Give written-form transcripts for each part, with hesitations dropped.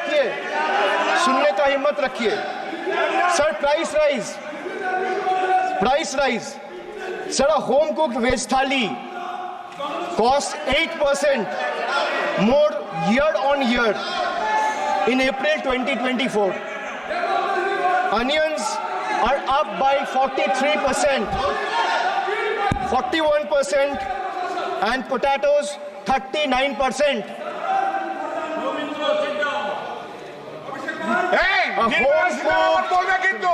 रखिए, सुनने का हिम्मत रखिए। Sir, price rise. Sir, a home cooked veg thali costs 8% more year on year in April 2024. Onions are up by 43%, 41%, and potatoes 39%. Nirmala Sitharaman বলবে কিন্তু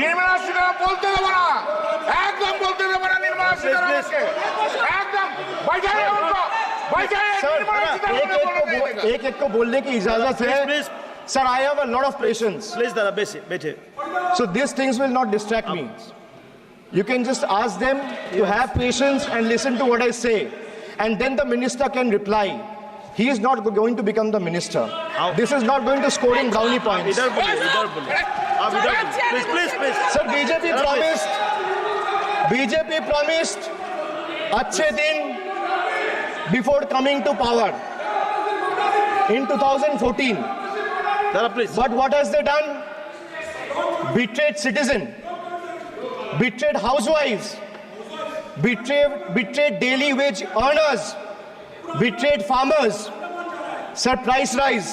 নির্মলা সীতারামন বলতে দেবো না, একদম বলতে দেবো না নির্মলা সীতারামনকে, একদম एक को बोलने की इजाजत है। Sir, I have a lot of patience. Please, Dada, बैठे। So these things will not distract me. You can just ask them to have patience and listen to what I say, and then the minister can reply. He is not going to become the minister. This is not going to score in brownie points. इधर बोलिए। Please. Sir, BJP promised अच्छे दिन before coming to power in 2014. Dada, please. But what has they done? Betrayed citizen, betrayed housewives, betrayed daily wage earners, betrayed farmers. Sir, price rise.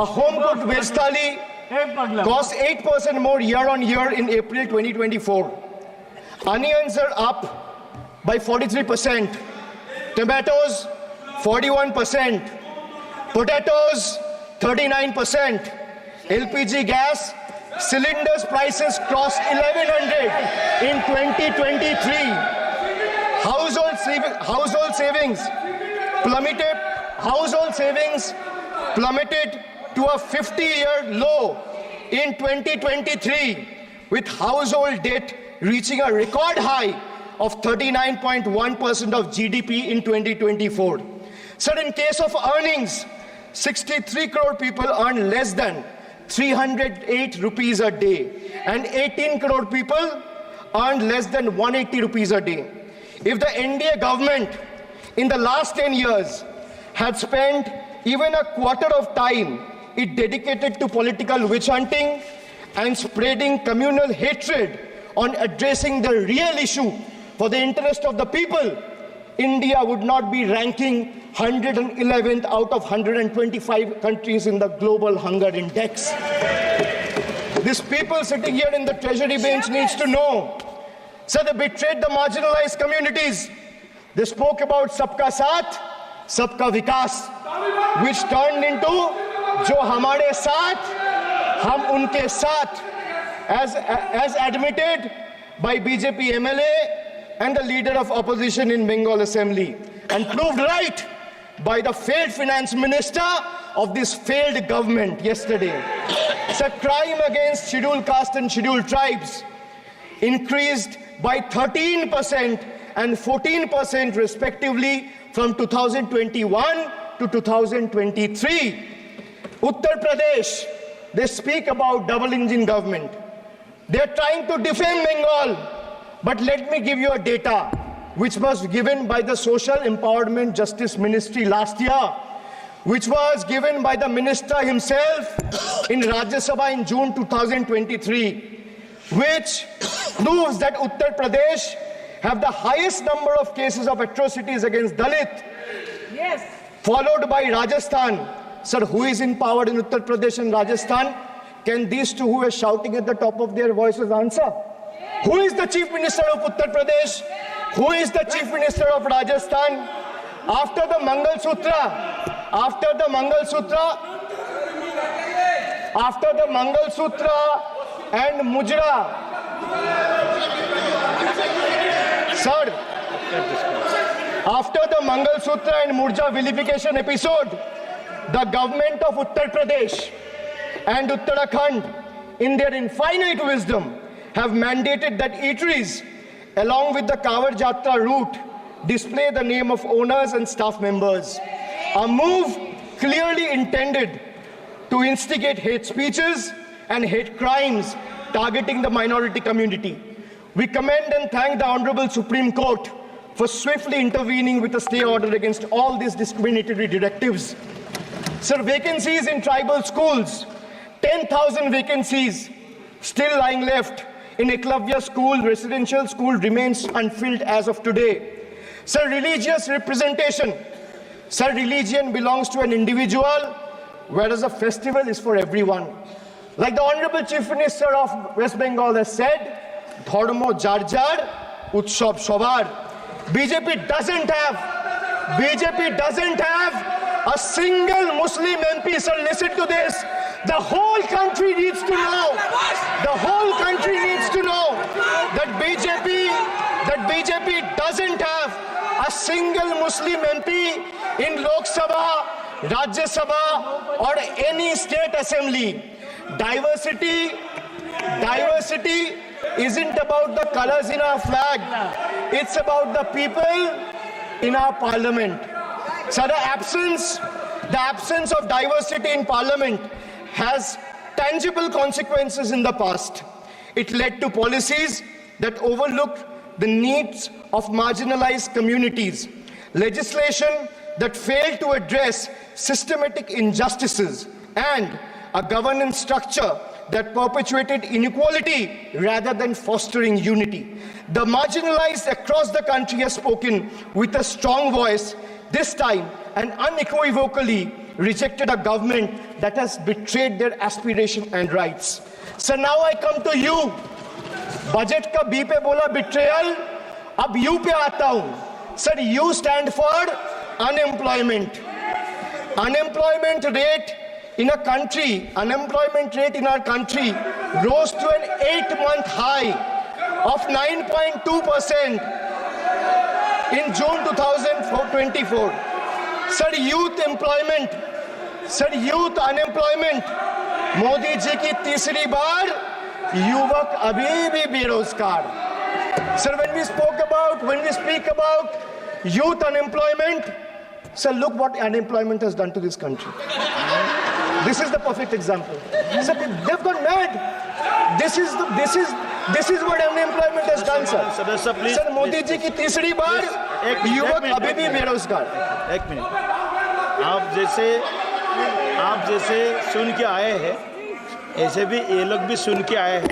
A home cooked veg thali costs 8% more year on year in April 2024. Onions are up by 43%, tomatoes 41%, potatoes 39%, LPG gas cylinders prices crossed 1100 in 2023. Household savings plummeted to a 50-year low in 2023, with household debt reaching a record high of 39.1% of GDP in 2024. Sir, in case of earnings, 63 crore people earn less than 308 rupees a day, and 18 crore people earn less than 180 rupees a day. If the NDA government in the last 10 years had spent even a quarter of time it dedicated to political witch hunting and spreading communal hatred on addressing the real issue for the interest of the people, India would not be ranking 111th out of 125 countries in the global hunger index. These people sitting here in the treasury bench needs to know. So they betrayed the marginalized communities. They spoke about Sabka Saath, Sabka Vikas, which turned into Jo Hamare Saath, Hum Unke Saath, as admitted by BJP MLA and the leader of opposition in Bengal Assembly, and proved right by the failed finance minister of this failed government yesterday. So crime against scheduled caste and scheduled tribes increased by 13% and 14% respectively from 2021 to 2023. Uttar Pradesh, they speak about double engine government. They're trying to defame Bengal. But let me give you a data which was given by the Social Empowerment Justice Ministry last year, which was given by the minister himself in Rajya Sabha in June 2023, which proves that Uttar Pradesh have the highest number of cases of atrocities against Dalit, followed by Rajasthan. Sir, who is in power in Uttar Pradesh and Rajasthan? Can these two who are shouting at the top of their voices answer? Who is the Chief Minister of Uttar Pradesh? Who is the Chief Minister of Rajasthan? After the Mangal Sutra and Mujra, sir, after the Mangal Sutra and Murja vilification episode, the government of Uttar Pradesh and Uttarakhand, in their infinite wisdom, have mandated that eateries, along with the Kawar Jatra route, display the name of owners and staff members. A move clearly intended to instigate hate speeches and hate crimes targeting the minority community. We commend and thank the Honorable Supreme Court for swiftly intervening with a stay order against all these discriminatory directives. Sir, vacancies in tribal schools, 10,000 vacancies still lying left in Eklavya school, residential school remains unfilled as of today. Sir, religious representation. Sir, religion belongs to an individual, whereas a festival is for everyone. Like the Honorable Chief Minister of West Bengal has said, Dharmo jar jar, Utsav shobar. BJP doesn't have a single Muslim MP. Sir, listen to this. The whole country needs to know. The whole country needs to know that BJP doesn't have a single Muslim MP in Lok Sabha, Rajya Sabha, or any state assembly. Diversity isn't about the colors in our flag. It's about the people in our parliament. So the absence of diversity in parliament has tangible consequences in the past. It led to policies that overlooked the needs of marginalized communities, legislation that failed to address systematic injustices, and a governance structure that perpetuated inequality rather than fostering unity. The marginalized across the country have spoken with a strong voice, this time and unequivocally rejected a government that has betrayed their aspiration and rights. So now I come to you. Budget ka B pe bola betrayal, ab U pe aata hu. Sir, U stand for unemployment. Unemployment rate in our country rose to an 8-month high of 9.2% in June 2024. Sir, youth unemployment, Modi ji ki तीसरी बार युवक अभी भी बेरोजगार. Sir, when we speak about youth unemployment, sir, look what unemployment has done to this country. This is the perfect example. Sir, they've gone mad. This is what unemployment has done, sir. Sir, please. Sir, Modi ji की तीसरी बार युवक अभी भी बेरोजगार. एक minute. आप जैसे सुन के आए हैं, ऐसे भी ये लोग भी सुन के आए हैं.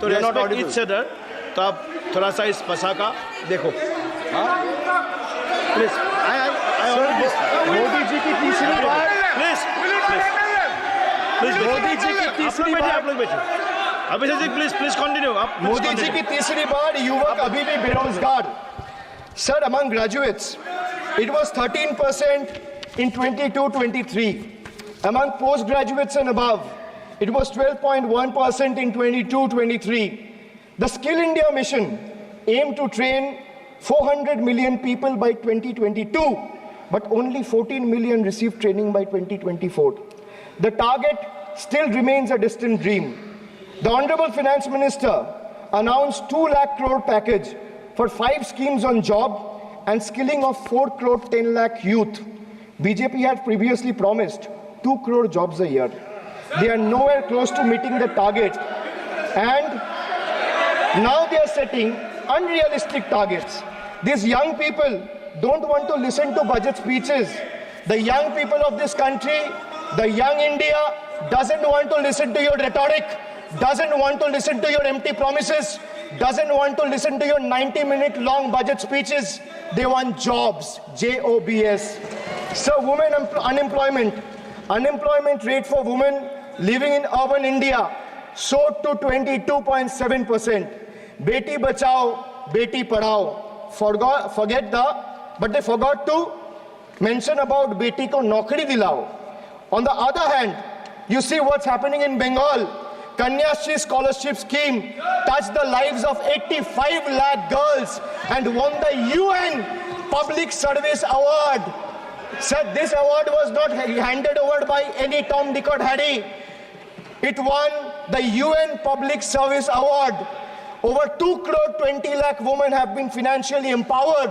तो respect each other. तो आप थोड़ा सा इस भाषा का देखो. Please. मोदी जी की तीसरी बार. मोदी जी की तीसरी बार. आप लोग बैठो. Abhishek ji, please continue. मोदी जी की तीसरी बार युवक अभी भी बेरोजगार. Sir, among graduates, it was 13% in 22-23. Among postgraduates and above, it was 12.1% in 22-23. The Skill India mission aimed to train 400 million people by 2022, but only 14 million received training by 2024. The target still remains a distant dream. The Honorable Finance Minister announced 2 lakh crore package for 5 schemes on job and skilling of 4 crore 10 lakh youth. BJP had previously promised 2 crore jobs a year. They are nowhere close to meeting the target, and now they are setting unrealistic targets. These young people don't want to listen to budget speeches. The young people of this country, the young India, doesn't want to listen to your rhetoric, doesn't want to listen to your empty promises, doesn't want to listen to your 90-minute long budget speeches. They want jobs, J-O-B-S. So women unemployment rate for women living in urban India soared to 22.7%. Beti Bachao, Beti Padhao. But they forgot to mention about Beti ko Naukri Dilao. On the other hand, you see what's happening in Bengal. Kanyashri scholarship scheme touched the lives of 85 lakh girls and won the UN Public Service Award. Sir, this award was not handed over by any Tom, Dick or Harry. It won the UN Public Service Award. Over 2 crore 20 lakh women have been financially empowered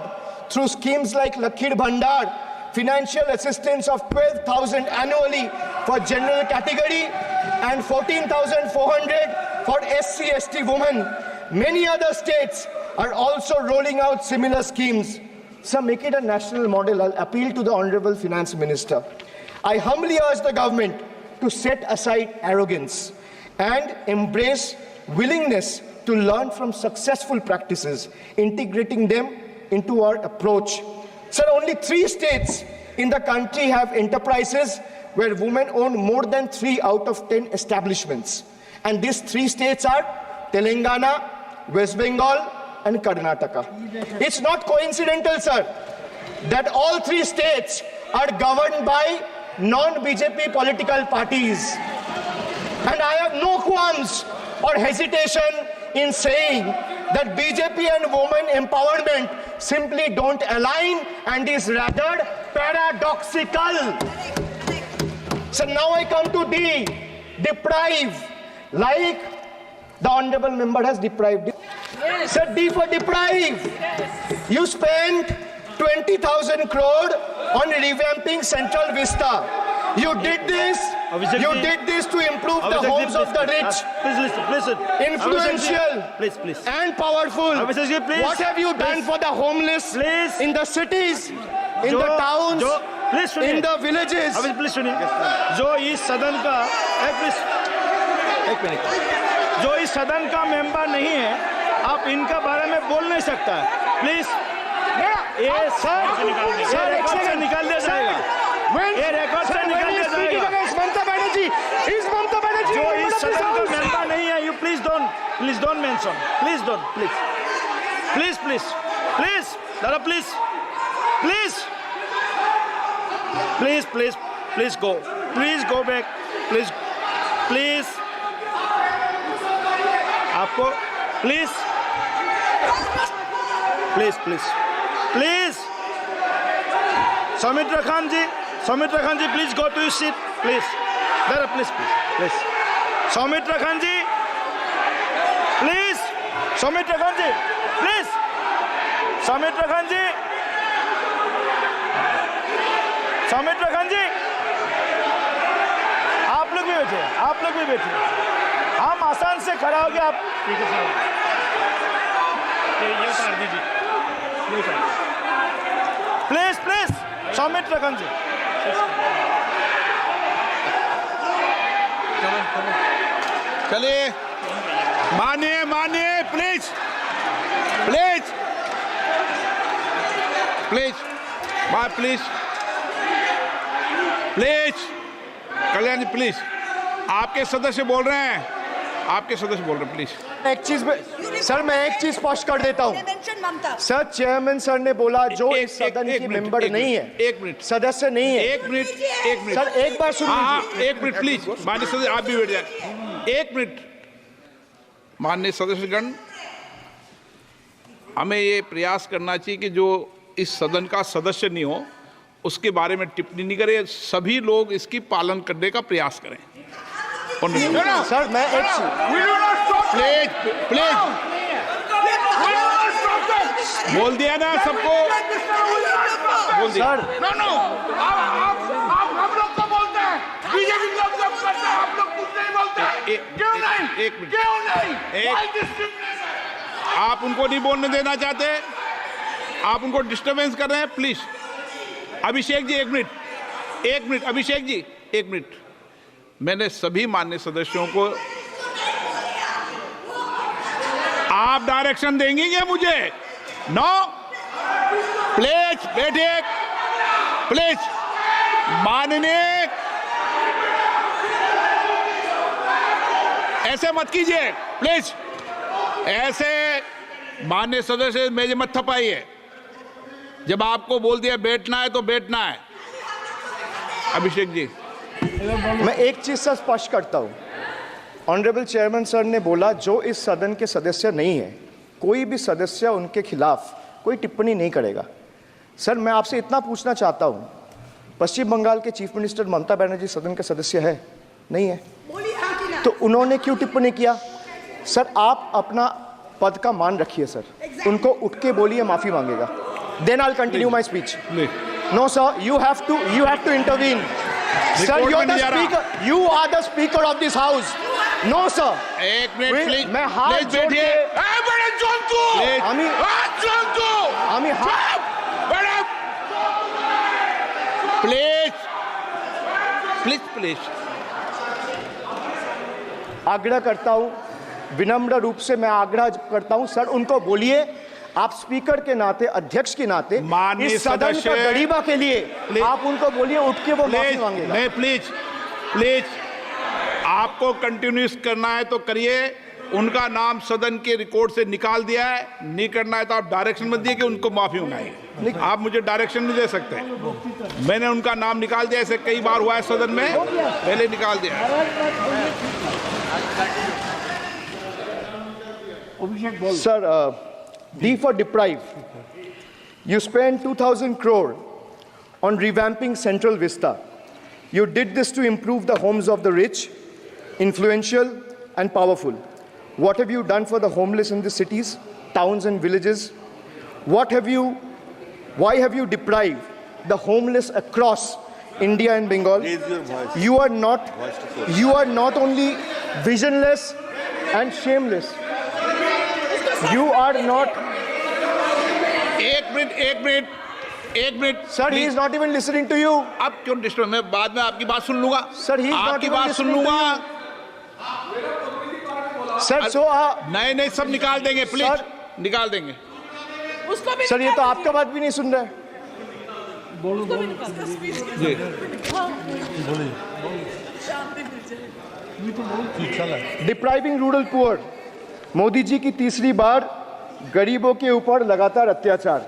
through schemes like Lakhir Bhandar, financial assistance of 12,000 annually for general category and 14,400 for SC/ST women. Many other states are also rolling out similar schemes. So make it a national model. I'll appeal to the Honorable Finance Minister. I humbly urge the government to set aside arrogance and embrace willingness to learn from successful practices, integrating them into our approach. Sir, only 3 states in the country have enterprises where women own more than 3 out of 10 establishments. And these 3 states are Telangana, West Bengal, and Karnataka. It's not coincidental, sir, that all 3 states are governed by non-BJP political parties. And I have no qualms or hesitation in saying that BJP and women empowerment simply don't align and is rather paradoxical. So now I come to D, deprive, like the honorable member has deprived. Yes. Sir, D for deprive. Yes. You spent 20,000 crore on revamping Central Vista. You did this. You did this to improve the homes of the rich. Please listen. Influential. Please. And powerful. Please. What have you done for the homeless? Please. In the cities, in the towns, in the villages. Please सुनिए जो इस सदन का एक minute जो इस सदन का मेंबर नहीं है आप इनका बारे में बोल नहीं सकता प्लीज ये रिकॉर्ड से निकाल दिया जाएगा ये रिकॉर्ड से निकाल दिया जाएगा ममता बनर्जी जो इस सदन का मेंबर नहीं है you please don't mention please दादा प्लीज go back please आपको please Soumitra Khan ji please go to your seat please Dara please Soumitra Khan ji please Soumitra Khan जी आप लोग भी बैठे हम आसान से खड़ा हो गया आप ठीक है साहब ये उतार दीजिए प्लीज सौमित्र खान जी चलिए मानिए प्लीज कल्याण जी प्लीज आपके सदस्य बोल रहे हैं प्लीज सर मैं एक चीज स्पष्ट कर देता हूँ सर चेयरमैन सर ने बोला जो इस सदन की मेंबर नहीं है एक मिनट सदस्य नहीं है एक मिनट सर एक बार सुनिए एक मिनट प्लीज माननीय सदस्य आप भी बैठ जाए एक मिनट माननीय सदस्यगण हमें ये प्रयास करना चाहिए कि जो इस सदन का सदस्य नहीं हो उसके बारे में टिप्पणी नहीं करें सभी लोग इसकी पालन करने का प्रयास करें सर मैं एक प्लीज बोल दिया ना सबको बोल दिया सर आप हम लोग को बोलते हैं बीजेपी लोग जब करते हैं आप लोग कुछ नहीं बोलते क्यों नहीं आप उनको नहीं बोलने देना चाहते आप उनको डिस्टर्बेंस कर रहे हैं प्लीज अभिषेक जी एक मिनट अभिषेक जी एक मिनट मैंने सभी माननीय सदस्यों को आप डायरेक्शन देंगे क्या मुझे नो प्लीज बैठिए प्लीज माननीय ऐसे मत कीजिए प्लीज ऐसे माननीय सदस्य मेरे मत थपाइए जब आपको बोल दिया बैठना है तो बैठना है अभिषेक जी मैं एक चीज से स्पष्ट करता हूं ऑनरेबल चेयरमैन सर ने बोला जो इस सदन के सदस्य नहीं है कोई भी सदस्य उनके खिलाफ कोई टिप्पणी नहीं करेगा सर मैं आपसे इतना पूछना चाहता हूं पश्चिम बंगाल के चीफ मिनिस्टर ममता बनर्जी सदन के सदस्य है नहीं है तो उन्होंने क्यों टिप्पणी किया सर आप अपना पद का मान रखिए सर उनको उठ के बोलिए माफी मांगेगा then I'll continue my speech no sir you have to intervene sir you are the speaker of this house no sir एक मिनट प्लीज मैं हाथ जोड़ के बड़े जंतु प्लीज प्लीज प्लीज। आग्रह करता हूं, विनम्र रूप से मैं आग्रह करता हूं सर, उनको बोलिए आप स्पीकर के नाते, अध्यक्ष के नाते, माननीय इस सदन का सदस्य, गरीबा के लिए आप उनको बोलिए उठ के वो माफी मांगेगा। नहीं प्लीज प्लीज, आपको कंटिन्यूस करना है तो करिए। उनका नाम सदन के रिकॉर्ड से निकाल दिया है, नहीं करना है तो आप डायरेक्शन मत दिए कि उनको माफी मंगाई। आप मुझे डायरेक्शन नहीं दे सकते। मैंने उनका नाम निकाल दिया, ऐसे कई बार हुआ है सदन में, पहले निकाल दिया है। Sir, D for deprive. You spent 2,000 crore on revamping Central Vista. You did this to improve the homes of the rich, influential, and powerful. What have you done for the homeless in the cities, towns, and villages? Why have you deprived the homeless across India and Bengal? You are not only visionless and shameless. You are not. एक minute Sir, he is not even listening to you. अब क्यों disturb? मैं बाद में आपकी बात सुन लूंगा। Sir, he is not आपकी even बात सुन listening to लूंगा। Sir, so नहीं सब निकाल देंगे, प्लीज निकाल देंगे। सर ये तो आपका बात भी नहीं सुन रहा है। Depriving rural poor, Modi ji की तीसरी बार गरीबों के ऊपर लगातार अत्याचार।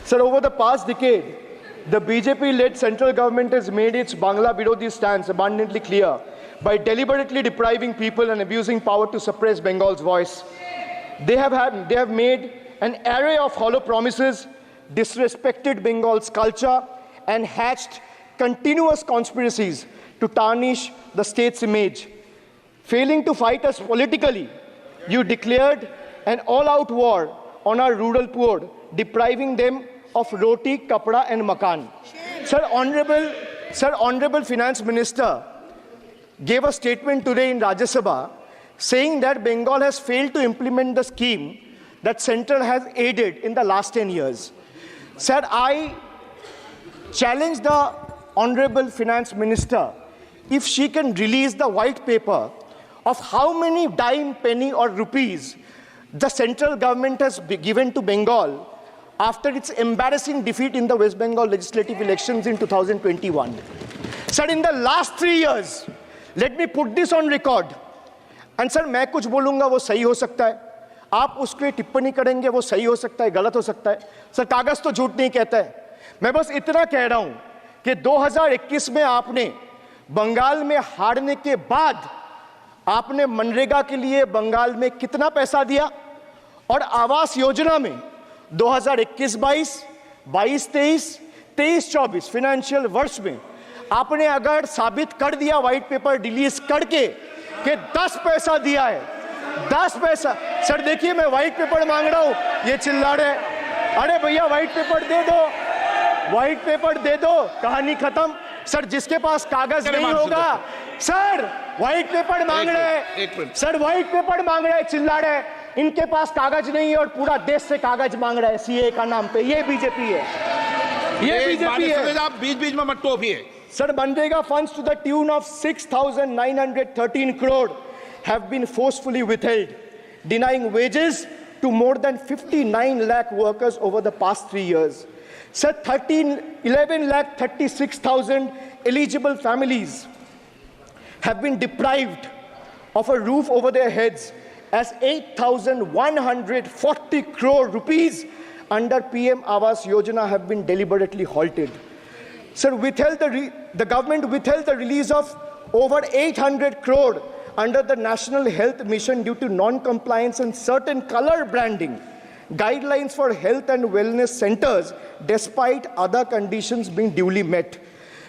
Sir, over the past decade, the BJP-led central government has made its Bangla Birodi stance abundantly clear by deliberately depriving people and abusing power to suppress Bengal's voice. They have made an array of hollow promises, disrespected Bengal's culture, and hatched continuous conspiracies to tarnish the state's image. Failing to fight us politically, you declared an all-out war on our rural poor, depriving them of roti, kapda, and makan. Sir, Honorable Finance Minister gave a statement today in Rajya Sabha saying that Bengal has failed to implement the scheme that Central has aided in the last 10 years. Sir, I challenge the Honorable Finance Minister if she can release the white paper of how many dime, penny, or rupees the central government has given to Bengal after its embarrassing defeat in the West Bengal legislative elections in 2021. Sir, in the last 3 years, let me put this on record. And sir, मैं कुछ बोलूँगा वो सही हो सकता है, आप उसके टिप्पणी करेंगे वो सही हो सकता है, गलत हो सकता है। सर, कागज तो झूठ नहीं कहता है। मैं बस इतना कह रहा हूँ कि 2021 में आपने बंगाल में हारने के बाद आपने मनरेगा के लिए बंगाल में कितना पैसा दिया, और आवास योजना में 2021-22, 22-23, 23-24 फाइनेंशियल वर्ष में आपने अगर साबित कर दिया व्हाइट पेपर रिलीज करके कि 10 पैसा दिया है, 10 पैसा। सर देखिए, मैं व्हाइट पेपर मांग रहा हूं, ये चिल्ला रहे, अरे भैया व्हाइट पेपर दे दो, व्हाइट पेपर दे दो, कहानी खत्म। सर, जिसके पास कागज नहीं होगा, सर व्हाइट पेपर मांग रहे, सर व्हाइट पेपर मांग रहे, चिल्ला रहे, इनके पास कागज नहीं है और पूरा देश से कागज मांग रहा है सीए का नाम पे। ये बीजेपी है, ये बीजेपी है। आप बीच-बीच में मत टोकिए। Sir, Manrega funds to the tune of 6,913 crore have been forcefully withheld, denying wages to more than 59 lakh workers over the past 3 years. Sir, 11 lakh 36,000 eligible families have been deprived of a roof over their heads as 8,140 crore rupees under PM Awas Yojana have been deliberately halted. Sir, the government withheld the release of over 800 crore under the National Health Mission due to non-compliance and certain color branding guidelines for health and wellness centers despite other conditions being duly met.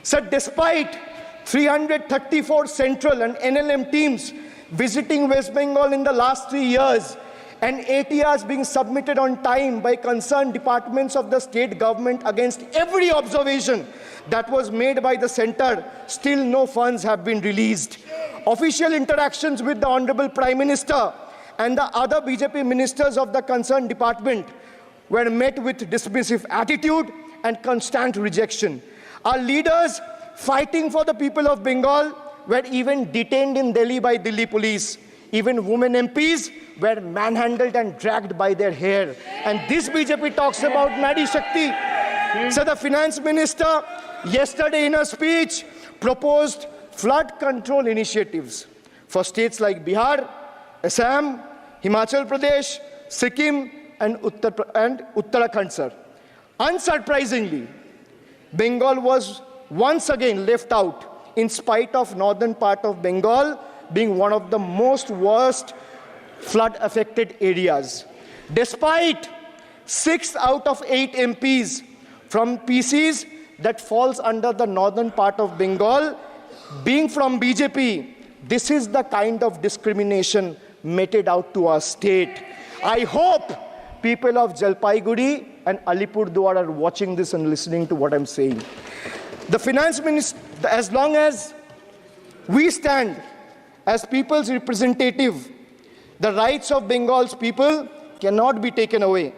Sir, despite 334 central and NLM teams visiting West Bengal in the last 3 years and ATRs being submitted on time by concerned departments of the state government against every observation that was made by the center, still no funds have been released. Official interactions with the Honorable Prime Minister and the other BJP ministers of the concerned department were met with dismissive attitude and constant rejection. Our leaders fighting for the people of Bengal were even detained in Delhi by Delhi police. Even women MPs were manhandled and dragged by their hair. And this BJP talks about Nari Shakti. So the finance minister yesterday in her speech proposed flood control initiatives for states like Bihar, Assam, Himachal Pradesh, Sikkim, and Uttarakhand, sir. Unsurprisingly, Bengal was once again left out in spite of northern part of Bengal being one of the most worst flood affected areas. Despite 6 out of 8 MPs from PCs that falls under the northern part of Bengal being from BJP, this is the kind of discrimination meted out to our state. I hope people of Jalpaiguri and Alipurduar are watching this and listening to what I'm saying. The finance minister, as long as we stand as people's representative, the rights of Bengal's people cannot be taken away.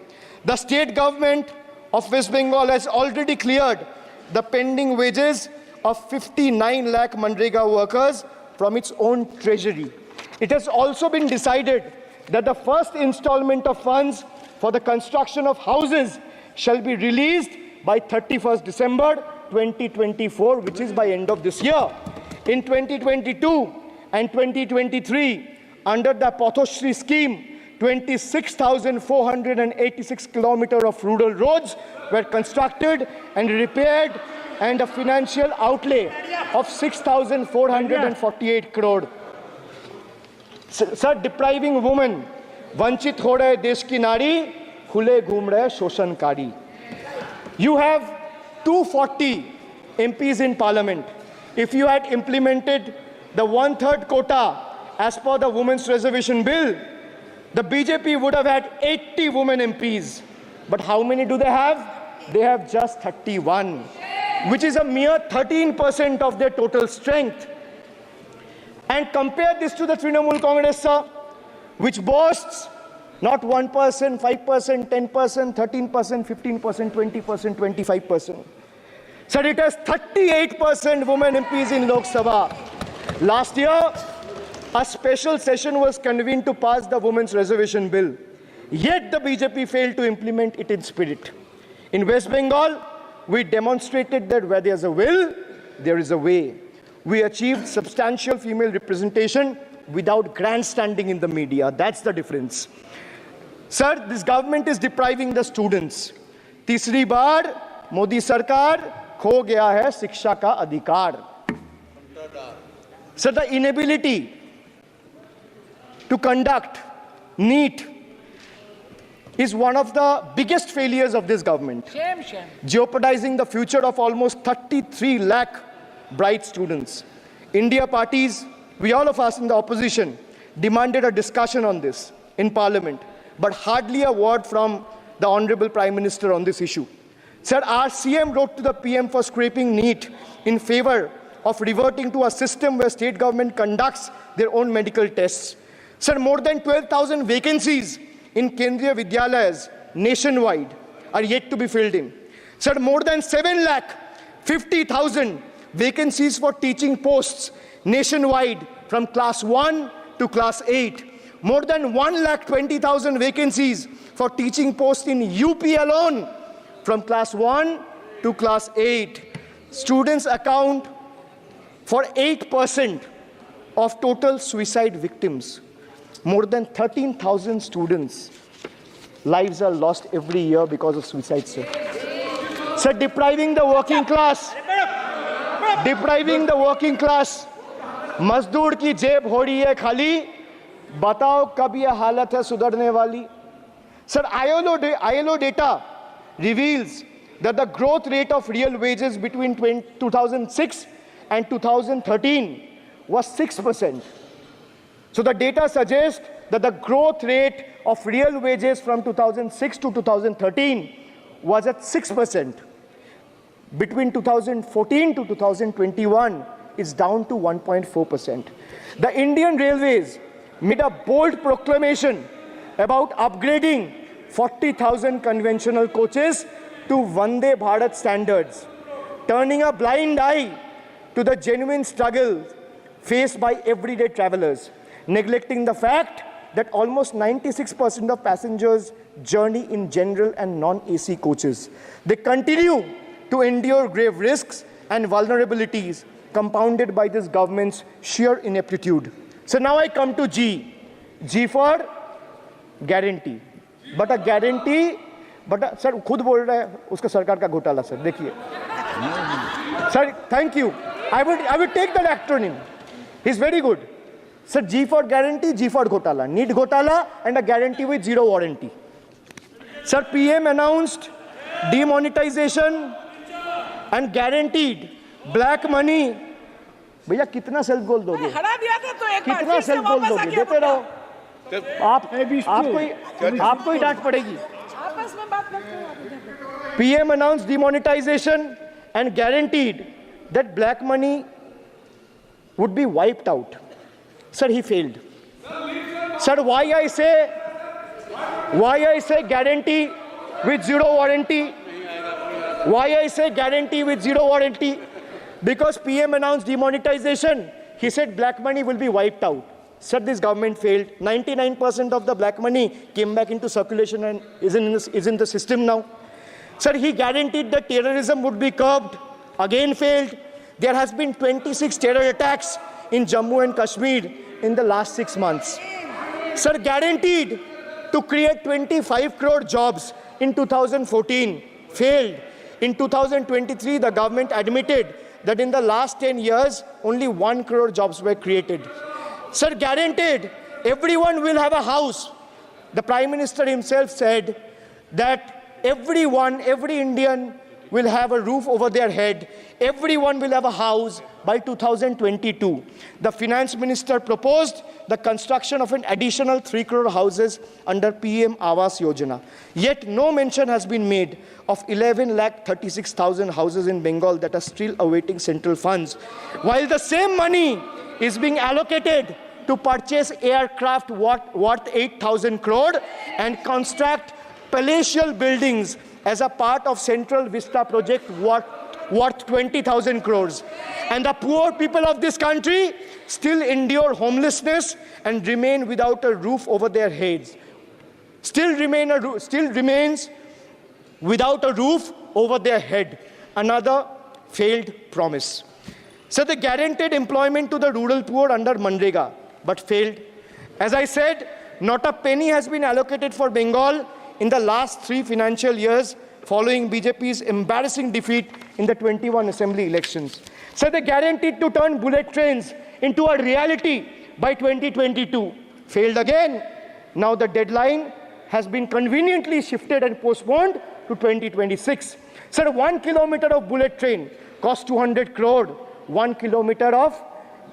The state government of West Bengal has already cleared the pending wages of 59 lakh Manrega workers from its own treasury. It has also been decided that the first installment of funds for the construction of houses shall be released by 31st December 2024, which is by end of this year. In 2022 and 2023, under the Pathoshri scheme, 26,486 kilometers of rural roads were constructed and repaired, and a financial outlay of 6,448 crore. Sir, depriving women, vanchit ho rahe desh ki nari, khule ghum rahe shoshankari. You have 240 MPs in parliament. If you had implemented the 1/3 quota as per the Women's Reservation Bill, the BJP would have had 80 women MPs. But how many do they have? They have just 31, which is a mere 13% of their total strength. And compare this to the Trinamool Congress, sir, which boasts not 1%, 5%, 10%, 13%, 15%, 20%, 25%. Sir, it has 38% women MPs in Lok Sabha. Last year, a special session was convened to pass the Women's Reservation Bill. Yet the BJP failed to implement it in spirit. In West Bengal, we demonstrated that where there's a will, there is a way. We achieved substantial female representation without grandstanding in the media. That's the difference. Sir, this government is depriving the students. तीसरी बार मोदी सरकार खो गया है शिक्षा का अधिकार. Sir, the inability to conduct NEET is one of the biggest failures of this government, jeopardizing the future of almost 33 lakh bright students. India parties, we all of us in the opposition, demanded a discussion on this in Parliament, but hardly a word from the Honorable Prime Minister on this issue. Sir, our CM wrote to the PM for scrapping NEET in favor of reverting to a system where state government conducts their own medical tests. Sir, more than 12,000 vacancies in Kendriya Vidyalayas nationwide are yet to be filled in. Sir, more than 7,50,000 vacancies for teaching posts nationwide from class 1 to class 8. More than 1,20,000 vacancies for teaching posts in UP alone from class 1 to class 8. Students account for 8% of total suicide victims. More than 13,000 students' lives are lost every year because of suicide, sir. Sir, depriving the working class, मजदूर की जेब हो रही है खाली, बताओ कब ये हालत है सुधरने वाली. Sir, ILO data reveals that the growth rate of real wages between 2006 and 2013 was 6%. So the data suggests that the growth rate of real wages from 2006 to 2013 was at 6%. Between 2014 to 2021, it's down to 1.4%. The Indian Railways made a bold proclamation about upgrading 40,000 conventional coaches to Vande Bharat standards, turning a blind eye to the genuine struggle faced by everyday travelers, neglecting the fact that almost 96% of passengers journey in general and non-AC coaches. They continue to endure grave risks and vulnerabilities compounded by this government's sheer ineptitude. So now I come to G. G for guarantee. But a guarantee, sir, खुद बोल रहा है उसका सरकार का घोटाला sir, देखिए. Sir, thank you. I would take that acronym. He's very good. Sir, G for guarantee, G for घोटाला. Need घोटाला and a guarantee with zero warranty. Sir, PM announced demonetization and guaranteed black money. भैया कितना self goal दोगे? हरा दिया था तो एक बार कितना सेल्फ गोल दोगे? देते रहो. आपको ही डांट पड़ेगी. आपस में बात करते हैं. PM announced demonetization and guaranteed that black money would be wiped out. Sir, he failed. Sir, why I say guarantee with zero warranty? Why I say guarantee with zero warranty? Because PM announced demonetization. He said black money will be wiped out. Sir, this government failed. 99% of the black money came back into circulation and is in the system now. Sir, he guaranteed that terrorism would be curbed. Again failed. There has been 26 terror attacks in Jammu and Kashmir in the last 6 months. Sir, guaranteed to create 25 crore jobs in 2014. Failed. In 2023, the government admitted that in the last 10 years, only 1 crore jobs were created. Sir, guaranteed everyone will have a house. The Prime Minister himself said that every Indian will have a roof over their head. Everyone will have a house by 2022. The Finance Minister proposed the construction of an additional 3 crore houses under PM Awas Yojana. Yet no mention has been made of 11,36,000 houses in Bengal that are still awaiting central funds, while the same money is being allocated to purchase aircraft worth 8,000 crore and construct palatial buildings as a part of Central Vista project worth 20,000 crores. And the poor people of this country still endure homelessness and remain without a roof over their heads. Still remains without a roof over their head. Another failed promise. So they guaranteed employment to the rural poor under Manrega, but failed. As I said, not a penny has been allocated for Bengal in the last 3 financial years following BJP's embarrassing defeat in the 21 assembly elections. So they guaranteed to turn bullet trains into a reality by 2022. Failed again. Now the deadline has been conveniently shifted and postponed to 2026. So 1 kilometer of bullet train costs 200 crore. 1 kilometer of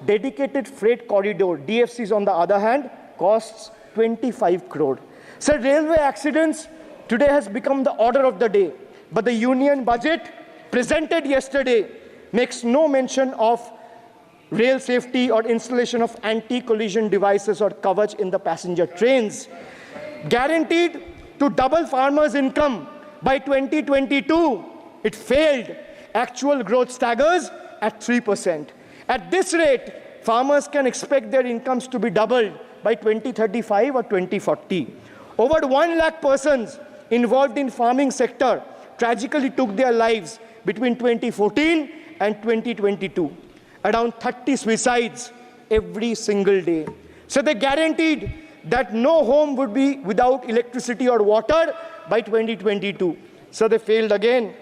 dedicated freight corridor, DFCs on the other hand, costs 25 crore. So railway accidents today has become the order of the day. But the union budget presented yesterday makes no mention of rail safety or installation of anti-collision devices or Kavach in the passenger trains. Guaranteed to double farmers' income by 2022. It failed. Actual growth staggers at 3%. At this rate, farmers can expect their incomes to be doubled by 2035 or 2040. Over 1 lakh persons involved in farming sector tragically took their lives between 2014 and 2022. Around 30 suicides every single day. So they guaranteed that no home would be without electricity or water by 2022. So they failed again.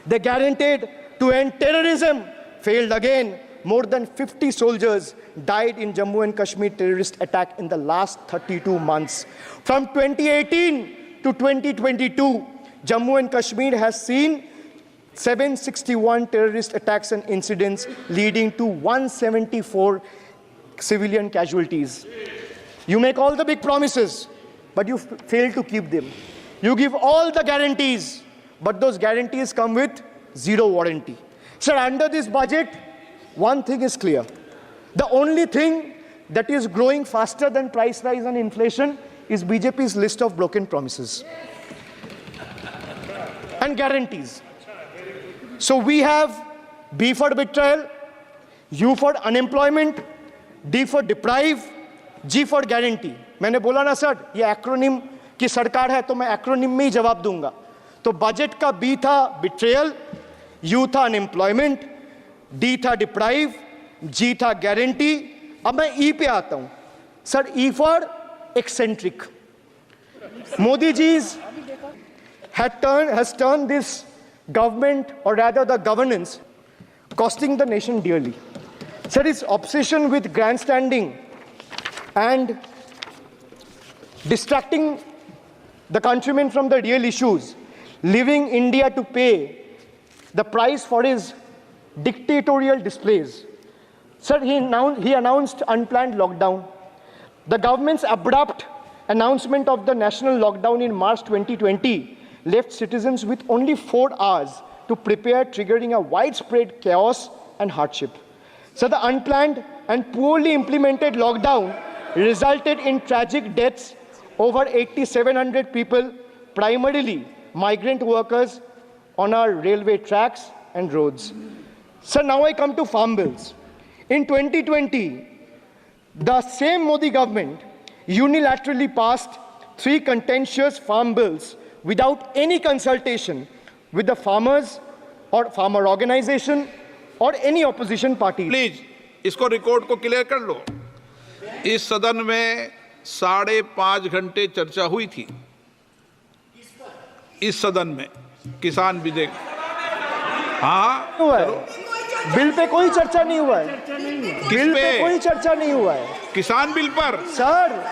They guaranteed to end terrorism. Failed again. More than 50 soldiers died in Jammu and Kashmir terrorist attack in the last 32 months. From 2018 to 2022, Jammu and Kashmir has seen 761 terrorist attacks and incidents leading to 174 civilian casualties. You make all the big promises, but you fail to keep them. You give all the guarantees, but those guarantees come with zero warranty. Sir, under this budget, one thing is clear. The only thing that is growing faster than price rise and inflation is BJP's list of broken promises and guarantees. So we have B for betrayal, U for unemployment, D for deprive, G for guarantee. मैंने बोला ना sir, ये acronym की सरकार है तो मैं acronym में ही जवाब दूंगा. तो बजट का B था बिट्रेयल, U था अनएम्प्लॉयमेंट, D था डिप्राइव, G था गारंटी. अब मैं E पे आता हूं. Sir E for eccentric. Modi ji's has turned this government, or rather the governance, costing the nation dearly. Sir, his obsession with grandstanding and distracting the countrymen from the real issues, leaving India to pay the price for his dictatorial displays. Sir, he announced unplanned lockdown. The government's abrupt announcement of the national lockdown in March 2020 left citizens with only 4 hours to prepare, triggering a widespread chaos and hardship. So the unplanned and poorly implemented lockdown resulted in tragic deaths. Over 8,700 people, primarily migrant workers, on our railway tracks and roads. So now I come to farm bills. In 2020, the same Modi government unilaterally passed 3 contentious farm bills without any consultation with the farmers or farmer organization or any opposition party. Please इसको record को clear कर लो. इस सदन में 5.5 घंटे चर्चा हुई थी. इस सदन में किसान विधेयक. हाँ, हुआ है. बिल पे कोई चर्चा नहीं हुआ है. किस बिल पे पे? कोई चर्चा नहीं हुआ है किसान बिल पर सर.